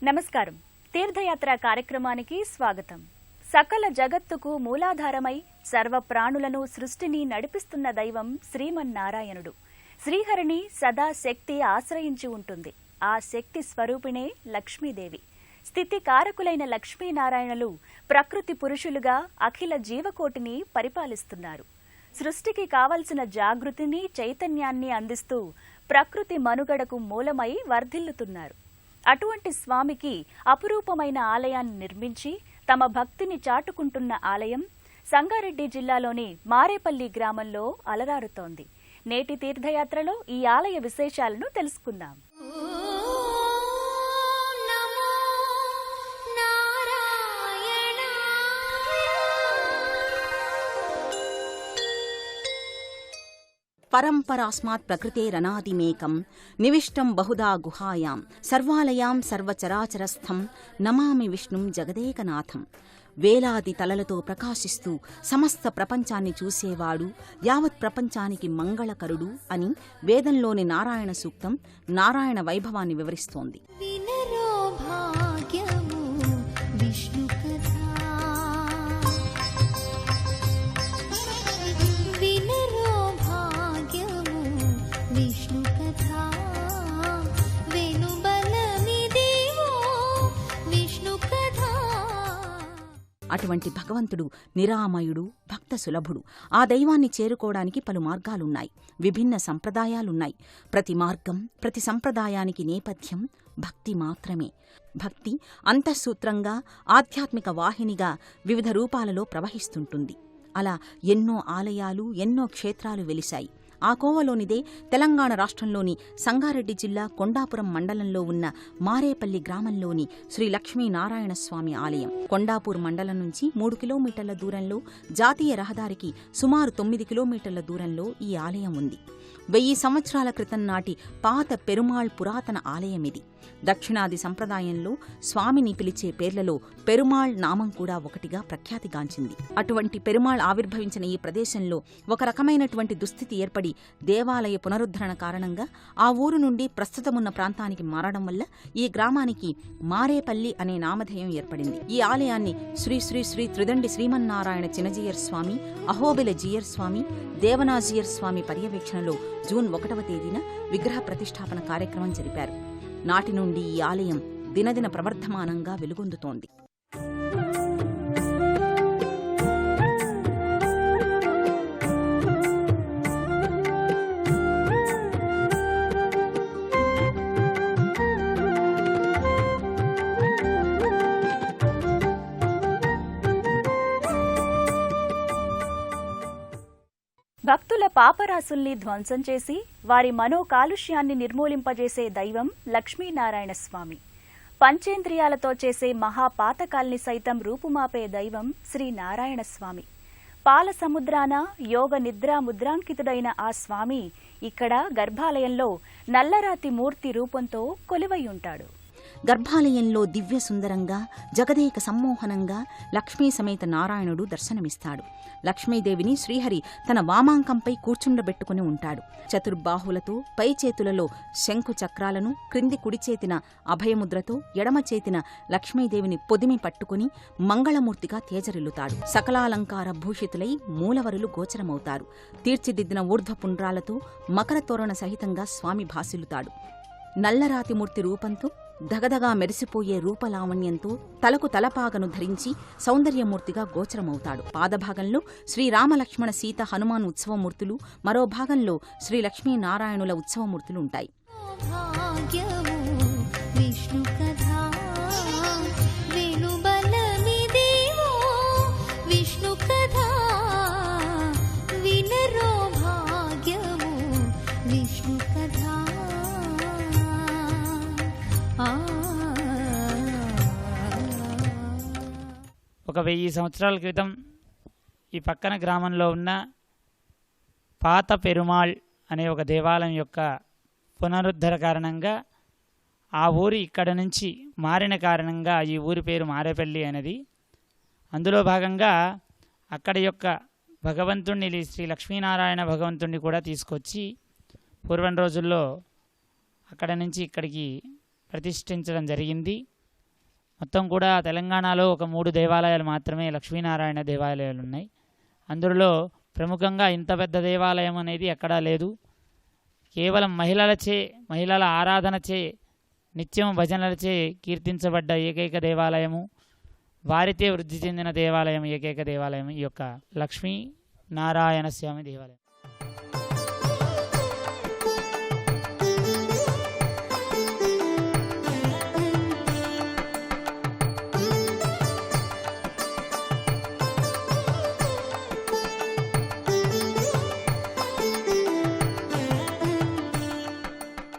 నమస్కారం. తీర్థయాత్ర కార్యక్రమానికి స్వాగతం. సకల జగత్తుకు మూలాధారమై సర్వ ప్రాణులను సృష్టిని నడిపిస్తున్న దైవం శ్రీమన్నారాయణుడు. శ్రీహరిని సదా శక్తి ఆశ్రయించి ఉంటుంది. ఆ శక్తి స్వరూపిణే లక్ష్మీదేవి. స్థితి కారకులైన లక్ష్మీనారాయణులు ప్రకృతి పురుషులుగా అఖిల జీవకోటిని పరిపాలిస్తున్నారు. సృష్టికి కావలసిన జాగృతిని, చైతన్యాన్ని అందిస్తూ ప్రకృతి మనుగడకు మూలమై వర్ధిల్లుతున్నారు. అటువంటి స్వామికి అపురూపమైన ఆలయాన్ని నిర్మించి తమ భక్తిని చాటుకుంటున్న ఆలయం సంగారెడ్డి జిల్లాలోని మారేపల్లి గ్రామంలో అలరారుతోంది. నేటి తీర్థయాత్రలో ఈ ఆలయ విశేషాలను తెలుసుకుందాం. పరంపరాస్మాత్ ప్రకృతేరనాదిమేకం నివిష్టం బహుదా గుహాయాం సర్వాలయాం సర్వచరాచరస్థం నమామి విష్ణుం జగదేకనాథం. వేలాది తలలతో ప్రకాశిస్తూ సమస్త ప్రపంచాన్ని చూసేవాడు, యావత్ ప్రపంచానికి మంగళకరుడు అని వేదంలోని నారాయణ సూక్తం నారాయణ వైభవాన్ని వివరిస్తోంది. అటువంటి భగవంతుడు నిరామయుడు, భక్త సులభుడు. ఆ దైవాన్ని చేరుకోవడానికి పలు మార్గాలున్నాయి, విభిన్న సంప్రదాయాలున్నాయి. ప్రతి మార్గం, ప్రతి సంప్రదాయానికి నేపథ్యం భక్తి మాత్రమే. భక్తి అంతఃసూత్రంగా, ఆధ్యాత్మిక వాహినిగా వివిధ రూపాలలో ప్రవహిస్తుంటుంది. అలా ఎన్నో ఆలయాలు, ఎన్నో క్షేత్రాలు వెలిశాయి. ఆ కోవలోనిదే తెలంగాణ రాష్ట్రంలోని సంగారెడ్డి జిల్లా కొండాపురం మండలంలో ఉన్న మారేపల్లి గ్రామంలోని శ్రీ లక్ష్మీనారాయణస్వామి ఆలయం. కొండాపూర్ మండలం నుంచి 3 కిలోమీటర్ల దూరంలో, జాతీయ రహదారికి సుమారు 9 కిలోమీటర్ల దూరంలో ఈ ఆలయం ఉంది. 1000 సంవత్సరాల క్రితం నాటి పాత పెరుమాళ్ పురాతన ఆలయమిది. దక్షిణాది సంప్రదాయంలో స్వామిని పిలిచే పేర్లలో పెరుమాళ్ నామం కూడా ఒకటిగా ప్రఖ్యాతిగాంచింది. అటువంటి పెరుమాళ్ ఆవిర్భవించిన ఈ ప్రదేశంలో ఒక రకమైనటువంటి దుస్థితి ఏర్పడి దేవాలయ పునరుద్ధరణ కారణంగా ఆ ఊరు నుండి ప్రస్తుతమున్న ప్రాంతానికి మారడం వల్ల ఈ గ్రామానికి మారేపల్లి అనే నామధేయం ఏర్పడింది. ఈ ఆలయాన్ని శ్రీ శ్రీ శ్రీ త్రిదండి శ్రీమన్నారాయణ చినజీయర్ స్వామి, అహోబిల జీయర్ స్వామి, దేవనాజీయర్ స్వామి పర్యవేక్షణలో జూన్ 1వ తేదీన విగ్రహ ప్రతిష్టాపన కార్యక్రమం జరిపారు. నాటి నుండి ఈ ఆలయం దినదిన ప్రవర్ధమానంగా వెలుగొందుతోంది. భక్తుల పాపరాశుల్ని ధ్వంసం చేసి వారి మనోకాలుష్యాన్ని నిర్మూలింపజేసే దైవం లక్ష్మీనారాయణ స్వామి. పంచేంద్రియాలతో చేసే మహాపాతకాల్ని సైతం రూపుమాపే దైవం శ్రీ నారాయణ స్వామి. పాల సముద్రాన యోగ నిద్రా ముద్రాంకితుడైన ఆ స్వామి ఇక్కడ గర్భాలయంలో నల్లరాతి మూర్తి రూపంతో కొలువై ఉంటాడు. గర్భాలయంలో దివ్య సుందరంగా, జగదేక సమ్మోహనంగా లక్ష్మీ సమేత నారాయణుడు దర్శనమిస్తాడు. లక్ష్మీదేవిని శ్రీహరి తన వామాంకంపై కూర్చుండబెట్టుకుని ఉంటాడు. చతుర్బాహులతో పై చేతులలో శంఖు చక్రాలను, క్రింది కుడిచేతిన అభయముద్రతో, ఎడమ చేతిన లక్ష్మీదేవిని పొదిమి పట్టుకుని మంగళమూర్తిగా తేజరిల్లుతాడు. సకలాలంకార భూషితులై మూలవరులు గోచరమవుతారు. తీర్చిదిద్దిన ఊర్ధ్వపుండ్రాలతో మకర తోరణ సహితంగా స్వామి భాసిల్లుతాడు. నల్లరాతిమూర్తి రూపంతో, దగదగా మెరిసిపోయే రూపలావణ్యంతో తలకు తలపాగను ధరించి సౌందర్యమూర్తిగా గోచరమవుతాడు. పాదభాగంలో శ్రీరామలక్ష్మణ సీత హనుమాన్ ఉత్సవమూర్తులు, మరో భాగంలో శ్రీ లక్ష్మీనారాయణుల ఉత్సవమూర్తులు ఉంటాయి. ఒక 1000 సంవత్సరాల క్రితం ఈ పక్కన గ్రామంలో ఉన్న పాత పెరుమాళ్ అనే ఒక దేవాలయం యొక్క పునరుద్ధరణ కారణంగా ఆ ఊరి ఇక్కడ నుంచి మారిన కారణంగా ఈ ఊరి పేరు మారేపల్లి అనేది. అందులో భాగంగా అక్కడ యొక్క భగవంతుణ్ణి, శ్రీ లక్ష్మీనారాయణ భగవంతుణ్ణి కూడా తీసుకొచ్చి పూర్వం రోజుల్లో అక్కడ నుంచి ఇక్కడికి ప్రతిష్ఠించడం జరిగింది. మొత్తం కూడా తెలంగాణలో ఒక 3 దేవాలయాలు మాత్రమే లక్ష్మీనారాయణ దేవాలయాలు ఉన్నాయి. అందులో ప్రముఖంగా ఇంత పెద్ద దేవాలయం అనేది ఎక్కడా లేదు. కేవలం మహిళల ఆరాధనచే నిత్యం భజనలచే కీర్తించబడ్డ ఏకైక దేవాలయము, వారితే వృద్ధి చెందిన దేవాలయం, ఏకైక దేవాలయం ఈ యొక్క లక్ష్మీ నారాయణ స్వామి దేవాలయం.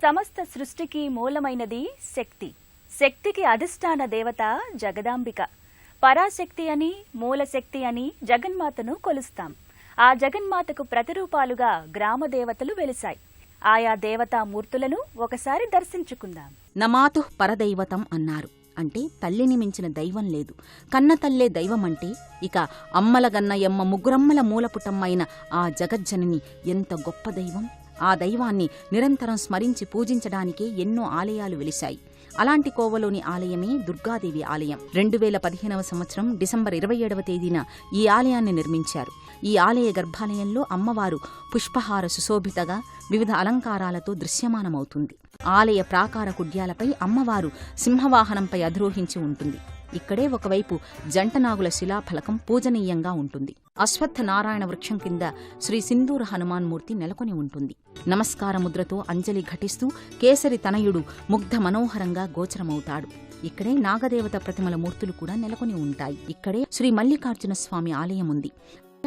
సమస్త సృష్టికి మూలమైనది శక్తి. శక్తికి అధిష్టాన దేవత జగదాంబిక. పరాశక్తి అని, మూలశక్తి అని జగన్మాతను కొలుస్తాం. ఆ జగన్మాతకు ప్రతిరూపాలుగా గ్రామ దేవతలు వెలిశాయి. ఆయా దేవతా మూర్తులను ఒకసారి దర్శించుకుందాం. నమాతుః పరదైవతం అన్నారు. అంటే తల్లిని మించిన దైవం లేదు. కన్న తల్లే దైవమంటే ఇక అమ్మల గన్నయమ్మ ముగ్గురమ్మల మూలపుటమ్మైన ఆ జగజ్జనని ఎంత గొప్ప దైవం. ఆ దైవాన్ని నిరంతరం స్మరించి పూజించడానికే ఎన్నో ఆలయాలు వెలిశాయి. అలాంటి కోవలోని ఆలయమే దుర్గాదేవి ఆలయం. 2015వ సంవత్సరం డిసెంబర్ 27వ తేదీన ఈ ఆలయాన్ని నిర్మించారు. ఈ ఆలయ గర్భాలయంలో అమ్మవారు పుష్పహార సుశోభితగా వివిధ అలంకారాలతో దృశ్యమానమవుతుంది. ఆలయ ప్రాకార కుడ్యాలపై అమ్మవారు సింహవాహనంపై అధిరోహించి ఉంటుంది. ఇక్కడే ఒకవైపు జంటనాగుల శిలాఫలకం పూజనీయంగా ఉంటుంది. అశ్వత్థ నారాయణ వృక్షం కింద శ్రీ సింధూర హనుమాన్మూర్తి నెలకొని ఉంటుంది. నమస్కార ముద్రతో అంజలి ఘటిస్తూ కేసరి తనయుడు ముగ్ధ మనోహరంగా గోచరమవుతాడు. ఇక్కడే నాగదేవత ప్రతిమల మూర్తులు కూడా నెలకొని ఉంటాయి. ఇక్కడే శ్రీ మల్లికార్జున స్వామి ఆలయం ఉంది.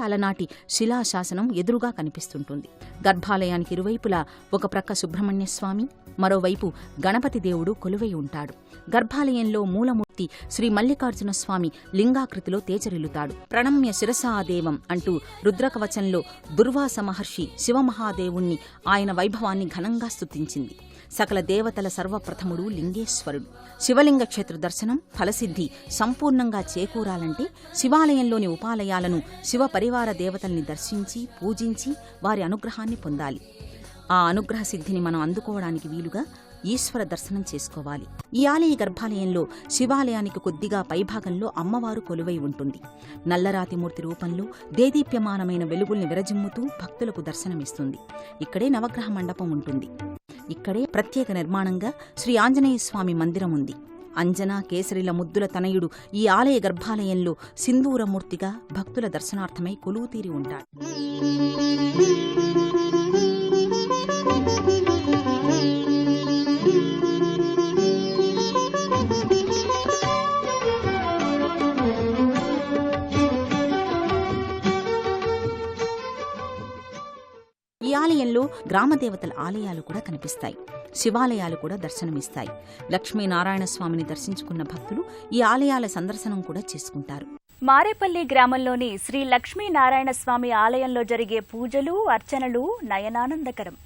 అలనాటి శిలాశాసనం ఎదురుగా కనిపిస్తుంటుంది. గర్భాలయానికి ఇరువైపులా ఒక ప్రక్క సుబ్రహ్మణ్యస్వామి, మరోవైపు గణపతి దేవుడు కొలువై ఉంటాడు. గర్భాలయంలో మూలమూర్తి శ్రీ మల్లికార్జున స్వామి లింగాకృతిలో తేజరిల్లుతాడు. ప్రణమ్య శిరసాదేవం అంటూ రుద్రకవచంలో దుర్వాస మహర్షి శివమహాదేవుణ్ణి ఆయన వైభవాన్ని ఘనంగా స్తుతించింది. సకల దేవతల సర్వప్రథముడు లింగేశ్వరుడు. శివలింగ క్షేత్ర దర్శనం ఫలసిద్ధి సంపూర్ణంగా చేకూరాలంటే శివాలయంలోని ఉపాలయాలను శివ పరివార దేవతల్ని దర్శించి పూజించి వారి అనుగ్రహాన్ని పొందాలి. ఆ అనుగ్రహ సిద్ధిని మనం అందుకోవడానికి వీలుగా ఈశ్వర దర్శనం చేసుకోవాలి. ఈ ఆలయ గర్భాలయంలో శివాలయానికి కొద్దిగా పైభాగంలో అమ్మవారు కొలువై ఉంటుంది. నల్లరాతిమూర్తి రూపంలో దేదీప్యమానమైన వెలుగుల్ని విరజిమ్ముతూ భక్తులకు దర్శనమిస్తుంది. ఇక్కడే నవగ్రహ మండపం ఉంటుంది. ఇక్కడే ప్రత్యేక నిర్మాణంగా శ్రీ ఆంజనేయ స్వామి మందిరం ఉంది. అంజనా కేసరిల ముద్దుల తనయుడు ఈ ఆలయ గర్భాలయంలో సింధూరమూర్తిగా భక్తుల దర్శనార్థమై కొలువుతీరి ఉంటాడు. ఈ ఆలయంలో గ్రామదేవతల ఆలయాలు కూడా కనిపిస్తాయి. శివాలయాలు కూడా దర్శనమిస్తాయి. లక్ష్మీనారాయణ స్వామిని దర్శించుకున్న భక్తులు ఈ ఆలయాల సందర్శనం కూడా చేసుకుంటారు. మారేపల్లి గ్రామంలోని శ్రీ లక్ష్మీనారాయణ స్వామి ఆలయంలో జరిగే పూజలు, అర్చనలు నయనానందకరం.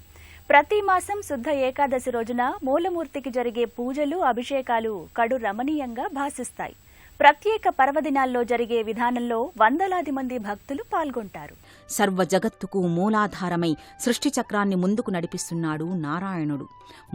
ప్రతి మాసం శుద్ధ ఏకాదశి రోజున మూలమూర్తికి జరిగే పూజలు, అభిషేకాలు కడు రమణీయంగా భాసిస్తాయి. ప్రత్యేక పర్వదినాల్లో జరిగే విధానంలో వందలాది మంది భక్తులు పాల్గొంటారు. సర్వ జగత్తుకు మూలాధారమై సృష్టి చక్రాన్ని ముందుకు నడిపిస్తున్నాడు నారాయణుడు.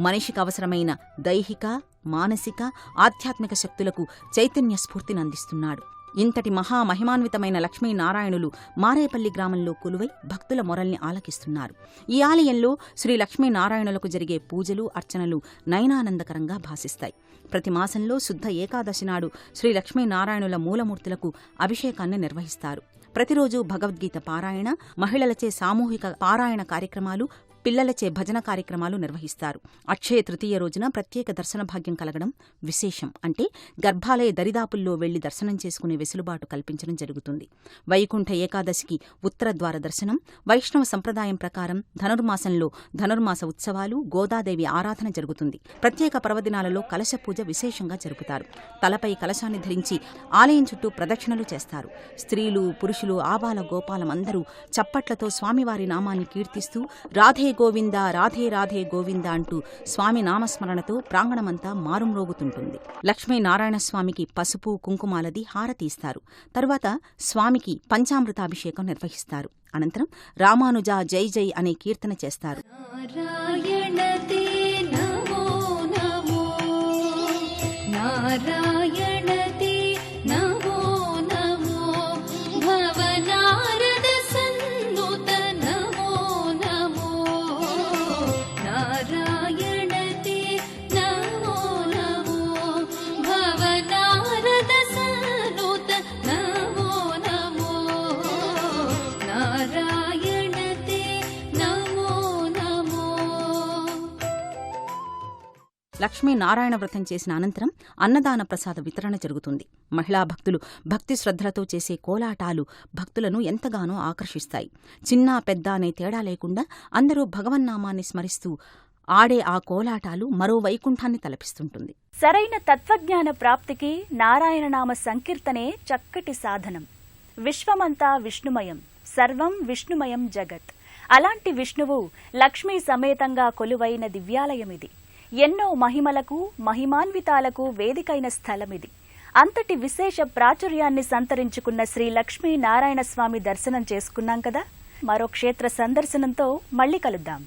మనిషికి అవసరమైన దైహిక, మానసిక, ఆధ్యాత్మిక శక్తులకు చైతన్య స్ఫూర్తినందిస్తున్నాడు. ఇంతటి మహామహిమాన్వితమైన లక్ష్మీనారాయణులు మారేపల్లి గ్రామంలో కొలువై భక్తుల మొరల్ని ఆలకిస్తున్నారు. ఈ ఆలయంలో శ్రీ లక్ష్మీనారాయణులకు జరిగే పూజలు, అర్చనలు నయనానందకరంగా భాసిస్తాయి. ప్రతి మాసంలో శుద్ధ ఏకాదశి నాడు శ్రీ లక్ష్మీనారాయణుల మూలమూర్తులకు అభిషేకాన్ని నిర్వహిస్తారు. ప్రతిరోజు భగవద్గీత పారాయణ, మహిళలచే సామూహిక పారాయణ కార్యక్రమాలు, పిల్లలచే భజన కార్యక్రమాలు నిర్వహిస్తారు. అక్షయ తృతీయ రోజున ప్రత్యేక దర్శన భాగ్యం కలగడం విశేషం. అంటే గర్భాలయ దరిదాపుల్లో వెళ్లి దర్శనం చేసుకునే వెసులుబాటు కల్పించడం జరుగుతుంది. వైకుంఠ ఏకాదశికి ఉత్తర ద్వార దర్శనం, వైష్ణవ సంప్రదాయం ప్రకారం ధనుర్మాసంలో ధనుర్మాస ఉత్సవాలు, గోదాదేవి ఆరాధన జరుగుతుంది. ప్రత్యేక పర్వదినాలలో కలశ పూజ విశేషంగా జరుపుతారు. తలపై కలశాన్ని ధరించి ఆలయం చుట్టూ ప్రదక్షిణలు చేస్తారు. స్త్రీలు, పురుషులు, ఆబాల గోపాలం అందరూ చప్పట్లతో స్వామివారి నామాన్ని కీర్తిస్తూ రాధే గోవింద, రాధే రాధే గోవింద అంటూ స్వామి నామస్మరణతో ప్రాంగణమంతా మారుమ్రోగుతుంటుంది. లక్ష్మీనారాయణ స్వామికి పసుపు, కుంకుమాలది హారతీస్తారు. తరువాత స్వామికి పంచామృతాభిషేకం నిర్వహిస్తారు. అనంతరం రామానుజ జై జై అనే కీర్తన చేస్తారు. నారాయణ లక్ష్మీనారాయణ వ్రతం చేసిన అనంతరం అన్నదాన ప్రసాద వితరణ జరుగుతుంది. మహిళా భక్తులు భక్తి శ్రద్ధలతో చేసే కోలాటాలు భక్తులను ఎంతగానో ఆకర్షిస్తాయి. చిన్న పెద్ద అనే తేడా లేకుండా అందరూ భగవన్నామాన్ని స్మరిస్తూ ఆడే ఆ కోలాటాలు మరో వైకుంఠాన్ని తలపిస్తుంటుంది. సరైన తత్వజ్ఞాన ప్రాప్తికి నారాయణనామ సంకీర్తనే చక్కటి సాధనం. విశ్వమంతా విష్ణుమయం, సర్వం విష్ణుమయం జగత్. అలాంటి విష్ణువు లక్ష్మీ సమేతంగా కొలువైన దివ్యాలయమిది. ఎన్నో మహిమలకు మహిమాన్వితాలకు వేదికైన స్థలమిది. అంతటి విశేష ప్రాచుర్యాన్ని సంతరించుకున్న శ్రీ లక్ష్మీనారాయణ స్వామి దర్శనం చేసుకున్నాం కదా. మరో క్షేత్ర సందర్శనంతో మళ్ళీ కలుద్దాం.